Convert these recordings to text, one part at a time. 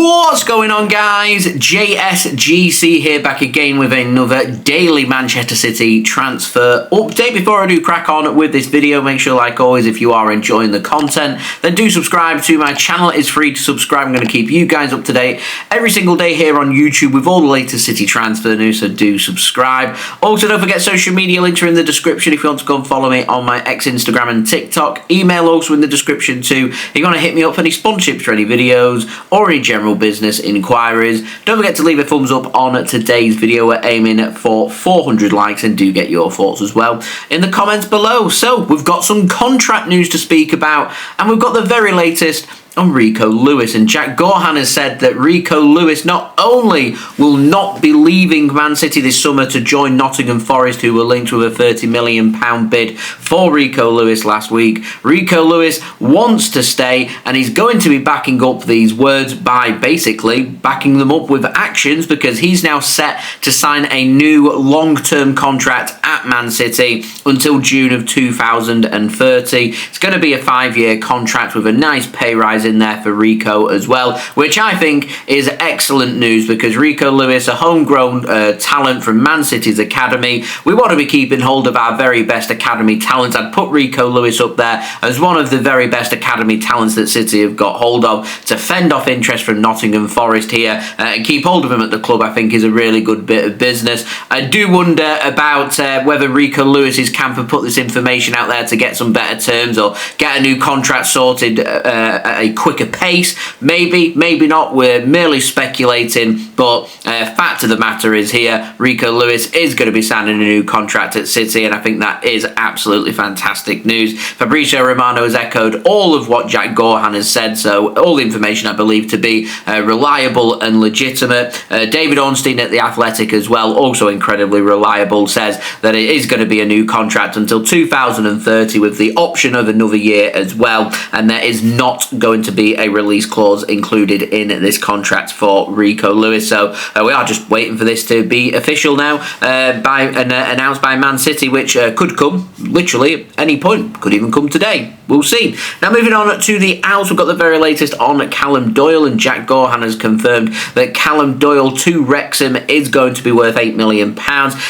What's going on, guys? JSGC here, back again with another daily Manchester City transfer update. Before I do crack on with this video, make sure, like always, if you are enjoying the content, then do subscribe to my channel. It's free to subscribe. I'm going to keep you guys up to date every single day here on YouTube with all the latest City transfer news, so do subscribe. Also, don't forget, social media links are in the description if you want to go and follow me on my X, Instagram and TikTok. Email also in the description too if you want to hit me up for any sponsorships for any videos or any general business inquiries. Don't forget to leave a thumbs up on today's video. We're aiming for 400 likes, and do get your thoughts as well in the comments below. So we've got some contract news to speak about, and we've got the very latest on Rico Lewis, and Gaughan has said that Rico Lewis not only will not be leaving Man City this summer to join Nottingham Forest, who were linked with a £30 million bid for Rico Lewis last week. Rico Lewis wants to stay, and he's going to be backing up these words by basically backing them up with actions, because he's now set to sign a new long-term contract at Man City until June of 2030. It's going to be a 5-year contract with a nice pay rise in there for Rico as well, which I think is excellent news, because Rico Lewis, a homegrown talent from Man City's academy. We want to be keeping hold of our very best academy talents. I'd put Rico Lewis up there as one of the very best academy talents that City have got hold of. To fend off interest from Nottingham Forest here and keep hold of him at the club, I think is a really good bit of business. I do wonder about whether Rico Lewis's camp have put this information out there to get some better terms or get a new contract sorted at a quicker pace. Maybe, maybe not. We're merely speculating, but fact of the matter is here, Rico Lewis is going to be signing a new contract at City, and I think that is absolutely fantastic news. Fabrizio Romano has echoed all of what Gaughan has said, so all the information I believe to be reliable and legitimate. David Ornstein at The Athletic as well, also incredibly reliable, says that it is going to be a new contract until 2030 with the option of another year as well, and there is not going to be a release clause included in this contract for Rico Lewis. So we are just waiting for this to be official now, announced by Man City, which could come literally at any point, could even come today. We'll see. Now, moving on to the outs, we've got the very latest on Callum Doyle, and Gaughan has confirmed that Callum Doyle to Wrexham is going to be worth £8 million.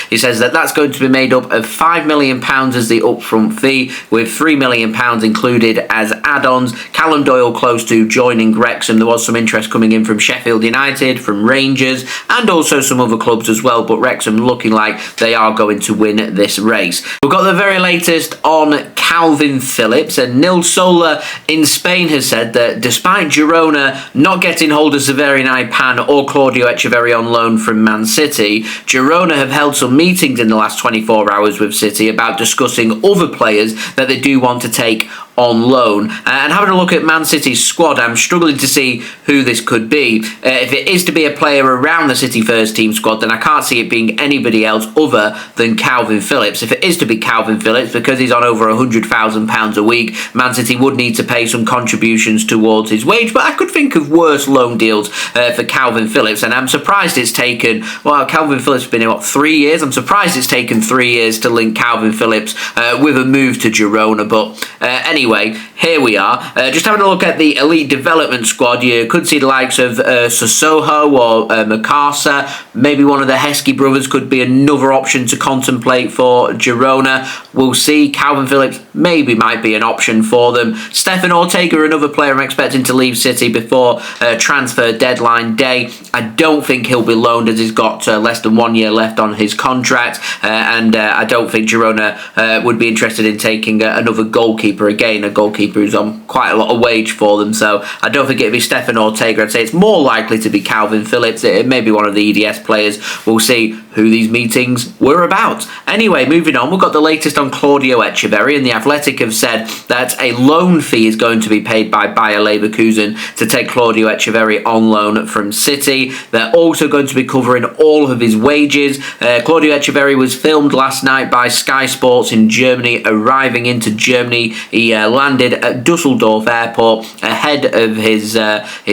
He says that that's going to be made up of £5 million as the upfront fee, with £3 million included as add-ons. Callum Doyle close to joining Wrexham. There was some interest coming in from Sheffield United, from Rangers, and also some other clubs as well, but Wrexham looking like they are going to win this race. We've got the very latest on Calvin Phillips, and Nil Sola in Spain has said that despite Girona not getting hold of Severino Pan or Claudio Echeverri on loan from Man City, Girona have held some meetings in the last 24 hours with City about discussing other players that they do want to take on loan. And having a look at Man City's squad, I'm struggling to see who this could be. If it is to be a player around the City first team squad, then I can't see it being anybody else other than Calvin Phillips. If it is to be Calvin Phillips, because he's on over £100,000 a week, Man City would need to pay some contributions towards his wage, but I could think of worse loan deals for Calvin Phillips, and I'm surprised it's taken, well, Calvin Phillips has been in, 3 years? I'm surprised it's taken 3 years to link Calvin Phillips with a move to Girona, but anyway, here we are. Just having a look at the elite development squad, you could see the likes of Sissoko or Mercato. Maybe one of the Heskey brothers could be another option to contemplate for Girona. We'll see. Calvin Phillips maybe might be an option for them. Stefan Ortega, another player I'm expecting to leave City before transfer deadline day. I don't think he'll be loaned, as he's got less than 1 year left on his contract, and I don't think Girona would be interested in taking another goalkeeper. Again, a goalkeeper who's on quite a lot of wage for them, so I don't think it'd be Stefan Ortega. I'd say it's more likely to be Calvin Phillips. It may be one of the EDS players. We'll see who these meetings were about. Anyway, moving on, we've got the latest on Claudio Echeverri, and The Athletic have said that a loan fee is going to be paid by Bayer Leverkusen to take Claudio Echeverri on loan from City. They're also going to be covering all of his wages. Claudio Echeverri was filmed last night by Sky Sports in Germany, arriving into Germany. He landed at Dusseldorf Airport ahead of his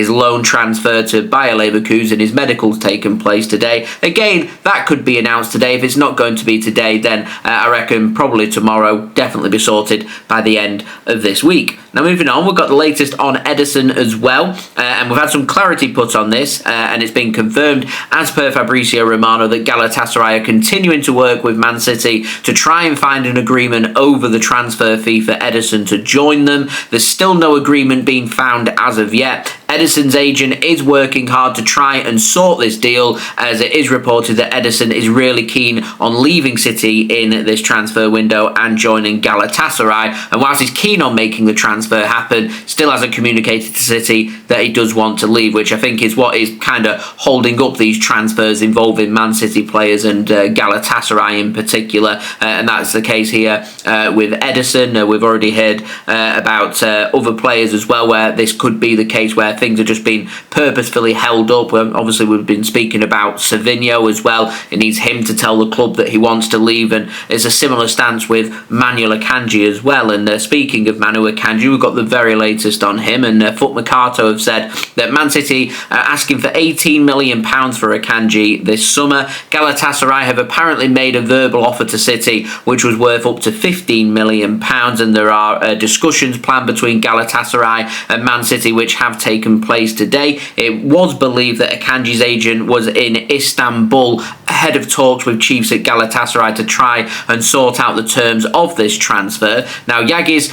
loan transfer to Bayer Leverkusen. His medical's taken place today. Again, that could could be announced today. If it's not going to be today, then I reckon probably tomorrow, definitely be sorted by the end of this week. Now moving on, we've got the latest on Ederson as well, and we've had some clarity put on this, and it's been confirmed as per Fabrizio Romano that Galatasaray are continuing to work with Man City to try and find an agreement over the transfer fee for Ederson to join them. There's still no agreement being found as of yet. Ederson's agent is working hard to try and sort this deal, as it is reported that Ederson is really keen on leaving City in this transfer window and joining Galatasaray. And whilst he's keen on making the transfer happen, still hasn't communicated to City that he does want to leave, which I think is what is kind of holding up these transfers involving Man City players and Galatasaray in particular. And that's the case here with Ederson. We've already heard about other players as well, where this could be the case where things are just being purposefully held up. Obviously, we've been speaking about Savinho as well. It needs him to tell the club that he wants to leave, and it's a similar stance with Manuel Akanji as well. And speaking of Manu Akanji, we've got the very latest on him, and Mercato have said that Man City are asking for £18 million for Akanji this summer. Galatasaray have apparently made a verbal offer to City which was worth up to £15 million, and there are discussions planned between Galatasaray and Man City which have taken place today. It was believed that Akanji's agent was in Istanbul ahead of talks with chiefs at Galatasaray to try and sort out the terms of this transfer. Now, Yagiz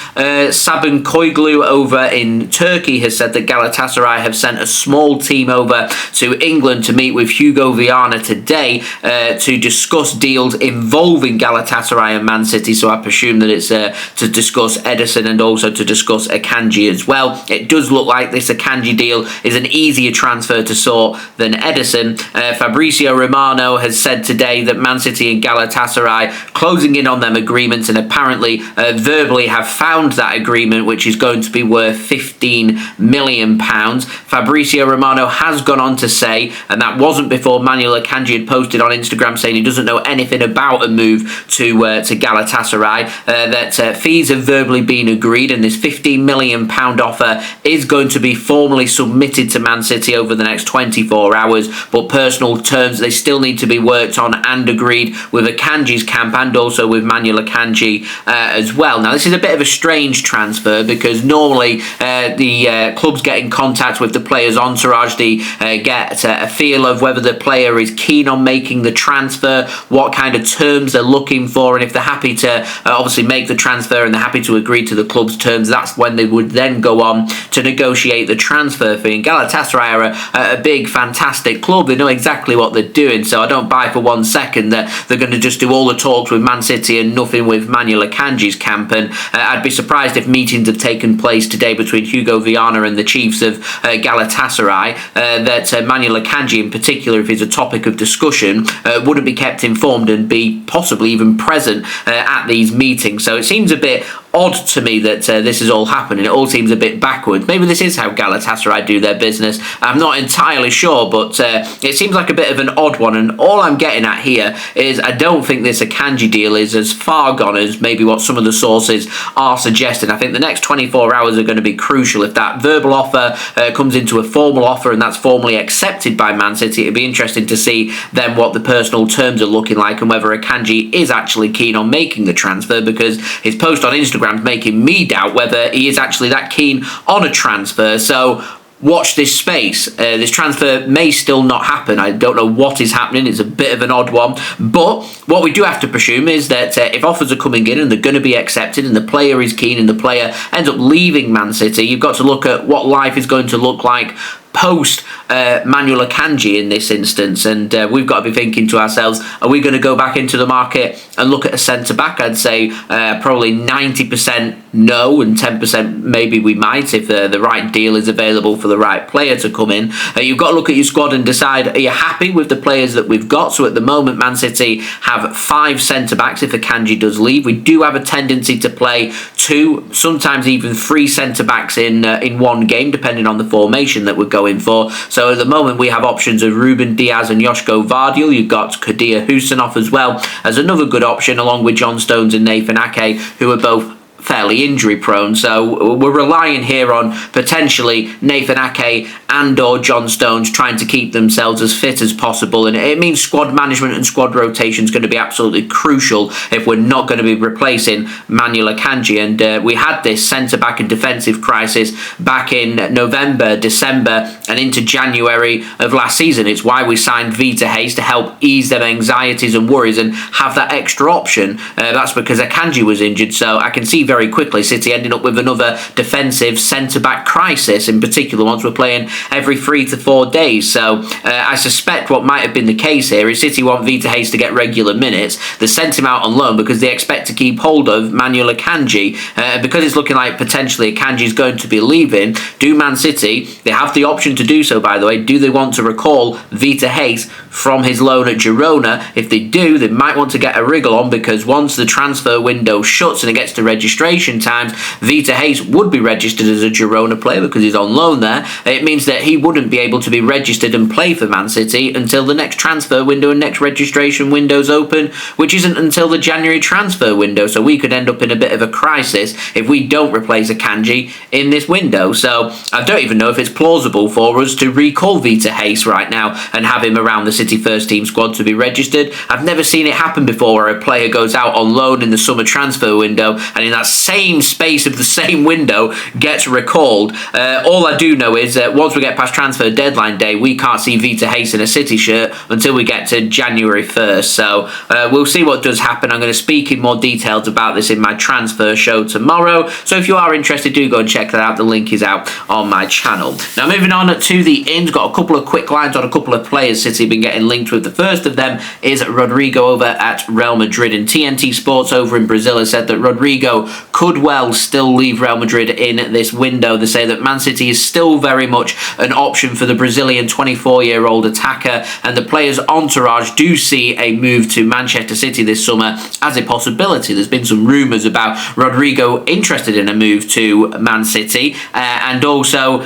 Sabuncuoglu over in Turkey has said that Galatasaray have sent a small team over to England to meet with Hugo Viana today to discuss deals involving Galatasaray and Man City. So I presume that it's to discuss Ederson and also to discuss Akanji as well. It does look like this Akanji deal is an easier transfer to sort than Ederson. Fabrizio Romano has said today that Man City and Galatasaray closing in on them agreements, and apparently verbally have found that agreement, which is going to be worth £15 million. Fabrizio Romano has gone on to say, and that wasn't before Manuel Akanji had posted on Instagram saying he doesn't know anything about a move to Galatasaray, that fees have verbally been agreed, and this £15 million offer is going to be formally submitted to Man City over the next 24 hours, but personal terms, they still need to be worked on and agreed with Akanji's camp and also with Manuel Akanji as well. Now, this is a bit of a strange transfer because normally the clubs get in contact with the player's entourage. They get a feel of whether the player is keen on making the transfer, what kind of terms they're looking for, and if they're happy to obviously make the transfer and they're happy to agree to the club's terms, that's when they would then go on to negotiate the transfer fee. And Galatasaray are a big, fantastic club. They know exactly what they're doing, so I don't buy for 1 second that they're going to just do all the talks with Man City and nothing with Manuel Akanji's camp. And I'd be surprised if meetings have taken place today between Hugo Viana and the chiefs of Galatasaray, that Manuel Akanji in particular, if it's a topic of discussion, wouldn't be kept informed and be possibly even present at these meetings. So it seems a bit odd to me that this is all happening. It all seems a bit backwards. Maybe this is how Galatasaray do their business. I'm not entirely sure, but it seems like a bit of an odd one. And all I'm getting at here is I don't think this Akanji deal is as far gone as maybe what some of the sources are suggesting. I think the next 24 hours are going to be crucial. If that verbal offer comes into a formal offer and that's formally accepted by Man City, it'd be interesting to see then what the personal terms are looking like and whether Akanji is actually keen on making the transfer, because his post on Instagram's making me doubt whether he is actually that keen on a transfer. So watch this space. This transfer may still not happen. I don't know what is happening. It's a bit of an odd one. But what we do have to presume is that if offers are coming in and they're going to be accepted and the player is keen and the player ends up leaving Man City, you've got to look at what life is going to look like post Manuel Akanji in this instance, and we've got to be thinking to ourselves, are we going to go back into the market and look at a centre-back? I'd say probably 90% no, and 10% maybe we might if the right deal is available for the right player to come in. You've got to look at your squad and decide, are you happy with the players that we've got? So at the moment, Man City have 5 centre-backs if Akanji does leave. We do have a tendency to play 2, sometimes even 3 centre-backs in one game, depending on the formation that we're going for. So at the moment we have options of Ruben Diaz and Joško Vardiol. You've got Kadir Husanov as well as another good option, along with John Stones and Nathan Ake, who are both fairly injury prone. So we're relying here on potentially Nathan Ake and or John Stones trying to keep themselves as fit as possible, and it means squad management and squad rotation is going to be absolutely crucial if we're not going to be replacing Manuel Akanji. And we had this centre-back and defensive crisis back in November, December and into January of last season. It's why we signed Vita Hayes to help ease them anxieties and worries and have that extra option. That's because Akanji was injured, so I can see very quickly City ending up with another defensive centre-back crisis, in particular once we're playing every 3 to 4 days. So I suspect what might have been the case here is City want Vita Hayes to get regular minutes. They sent him out on loan because they expect to keep hold of Manuel Akanji. Because it's looking like potentially Akanji is going to be leaving, do Man City, they have the option to do so, by the way, do they want to recall Vita Hayes from his loan at Girona? If they do, they might want to get a wriggle on, because once the transfer window shuts and it gets to registration times, Vita Hayes would be registered as a Girona player because he's on loan there. It means that he wouldn't be able to be registered and play for Man City until the next transfer window and next registration windows open, which isn't until the January transfer window. So we could end up in a bit of a crisis if we don't replace Akanji in this window. So I don't even know if it's plausible for us to recall Vita Hayes right now and have him around the City first team squad to be registered. I've never seen it happen before where a player goes out on loan in the summer transfer window and in that same space of the same window gets recalled. All I do know is that once we get past transfer deadline day, we can't see Vita Hayes in a City shirt until we get to January 1st. So we'll see what does happen. I'm going to speak in more details about this in my transfer show tomorrow. So if you are interested, do go and check that out. The link is out on my channel. Now moving on to the ins, got a couple of quick lines on a couple of players City have been getting linked with. The first of them is Rodrygo over at Real Madrid, and TNT Sports over in Brazil has said that Rodrygo could well still leave Real Madrid in this window. They say that Man City is still very much an option for the Brazilian 24-year-old attacker, and the player's entourage do see a move to Manchester City this summer as a possibility. There's been some rumours about Rodrygo interested in a move to Man City, and also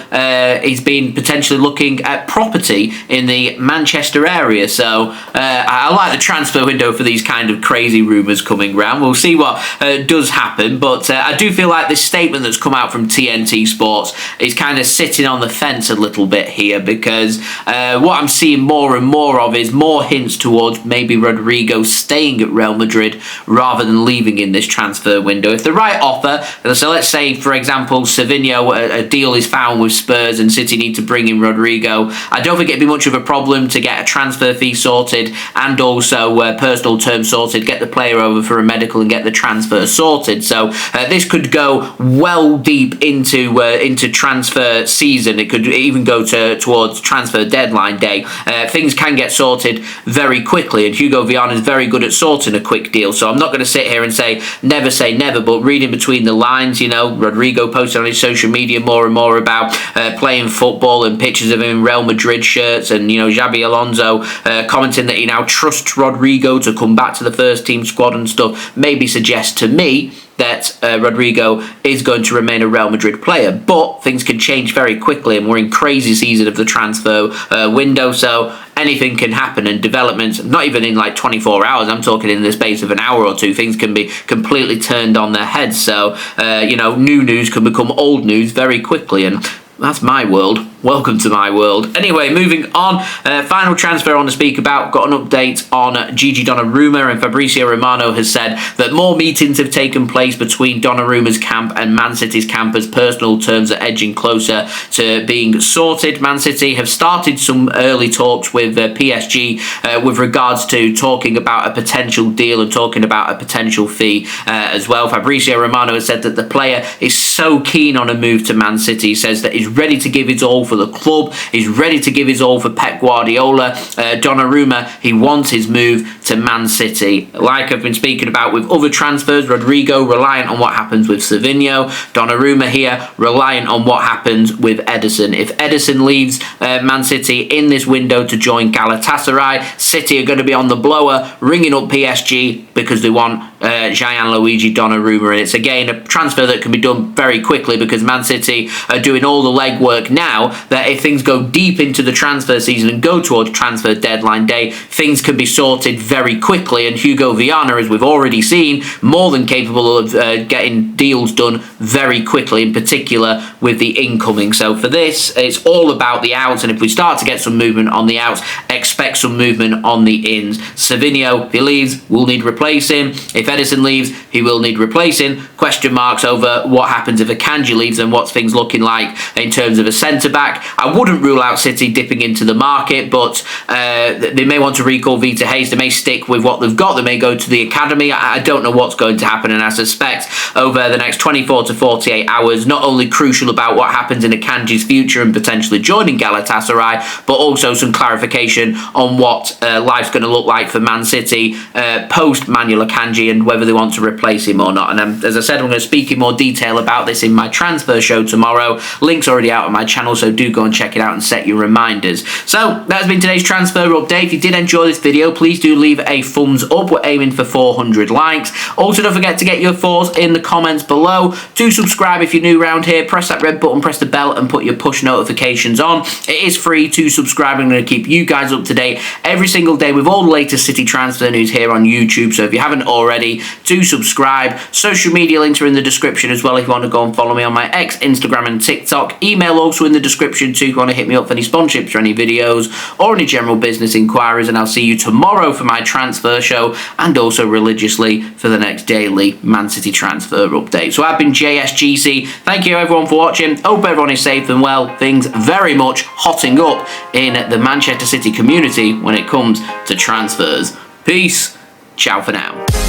he's been potentially looking at property in the Manchester area. So I like the transfer window for these kind of crazy rumours coming round. We'll see what does happen, but I do feel like this statement that's come out from TNT Sports is kind of sitting on the fence a little bit here, because what I'm seeing more and more of is more hints towards maybe Rodrygo staying at Real Madrid rather than leaving in this transfer window. If the right offer, so let's say for example Savinho, a deal is found with Spurs and City need to bring in Rodrygo, I don't think it'd be much of a problem to get a transfer fee sorted and also personal terms sorted, get the player over for a medical and get the transfer sorted. So this could go well deep into transfer season. It could even go towards transfer deadline day. Things can get sorted very quickly, and Hugo Viana is very good at sorting a quick deal. So I'm not going to sit here and say never, but reading between the lines, you know, Rodrygo posted on his social media more and more about playing football and pictures of him in Real Madrid shirts, and you know, Xabi Alonso commenting that he now trusts Rodrygo to come back to the first team squad and stuff, maybe suggests to me that Rodrygo is going to remain a Real Madrid player. But things can change very quickly, and we're in crazy season of the transfer window, so anything can happen, and developments, not even in like 24 hours, I'm talking in the space of an hour or two, things can be completely turned on their heads. So, you know, new news can become old news very quickly, and that's my world. Welcome to my world. Anyway, moving on. Final transfer I want to speak about. Got an update on Gianluigi Donnarumma, and Fabrizio Romano has said that more meetings have taken place between Donnarumma's camp and Man City's camp as personal terms are edging closer to being sorted. Man City have started some early talks with PSG with regards to talking about a potential deal and talking about a potential fee as well. Fabrizio Romano has said that the player is so keen on a move to Man City. He says that he's ready to give his all for the club. He's ready to give his all for Pep Guardiola. Donnarumma, he wants his move to Man City. Like I've been speaking about with other transfers, Rodrygo reliant on what happens with Savinho. Donnarumma here reliant on what happens with Ederson. If Ederson leaves Man City in this window to join Galatasaray, City are going to be on the blower, ringing up PSG because they want Gianluigi Donnarumma, and it's again a transfer that can be done very quickly because Man City are doing all the legwork now, that if things go deep into the transfer season and go towards transfer deadline day, things can be sorted very quickly, and Hugo Viana, as we've already seen, more than capable of getting deals done very quickly, in particular with the incoming. So for this, it's all about the outs, and if we start to get some movement on the outs, expect some movement on the ins. Savinho, if he leaves, we'll need replacing. If Ederson leaves, he will need replacing. Question marks over what happens if Akanji leaves and what's things looking like in terms of a centre-back. I wouldn't rule out City dipping into the market, but they may want to recall Vita Hayes. They may stick with what they've got. They may go to the academy. I don't know what's going to happen, and I suspect over the next 24 to 48 hours, not only crucial about what happens in Akanji's future and potentially joining Galatasaray, but also some clarification on what life's going to look like for Man City post Manuel Akanji and whether they want to replace him or not. And as I said, I'm going to speak in more detail about this in my transfer show tomorrow. Link's already out on my channel, so do go and check it out and set your reminders. So that has been today's transfer update. If you did enjoy this video, please do leave a thumbs up. We're aiming for 400 likes. Also, don't forget to get your thoughts in the comments below. Do subscribe if you're new around here. Press that red button, press the bell, and put your push notifications on. It is free to subscribe. I'm going to keep you guys up to date every single day with all the latest City transfer news here on YouTube. So if you haven't already, do subscribe. Social media links are in the description as well if you want to go and follow me on my X, Instagram, and TikTok. Email also in the description too if you want to hit me up for any sponsorships or any videos or any general business inquiries. And I'll see you tomorrow for my transfer show and also religiously for the next daily Man City transfer update. So I've been JSGC. Thank you everyone for watching. Hope everyone is safe and well. Things very much hotting up in the Manchester City community when it comes to transfers. Peace. Ciao for now.